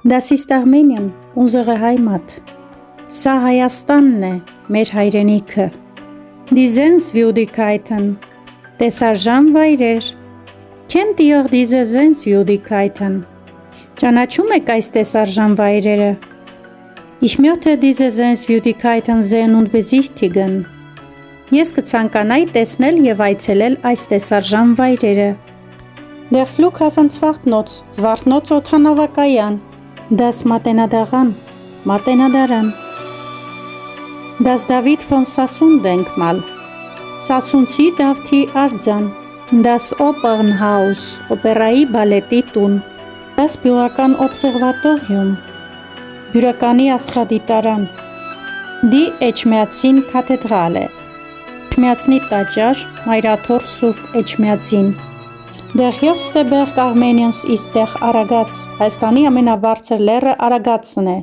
Das ist Armenien, unsere Heimat. Սա Հայաստանն է, մեր հայրենիքը։ Die Sehenswürdigkeiten, տեսարժան վայրեր։ Kennt ihr diese Sehenswürdigkeiten? Ճանաչում եք այս տեսարժան վայրերը։ Ich möchte diese Sehenswürdigkeiten sehen und besichtigen. Ես կցանկանայի տեսնել եւ այցելել այս տեսարժան վայրերը։ Der Flughafen Zwartnots օդանավակայան։ Das Մատենադարան, Մատենադարան։ Das David von Sassoon Denkmal, Սասունցի Դավթի արձան։ Das Opernhaus, օպերայի բալետի տուն։ Das Bürgerkan-Observatorium, Բյուրականի աստղադիտարան։ Die Էջմիածին Kathedrale, Էջմիածնի տաճար, Մայրաթոր Սուրբ Էջմիածին։ Der höchste Berg Armeniens ist der Aragats, Հայաստանի ամենաբարձր լեռը Արագատսն է։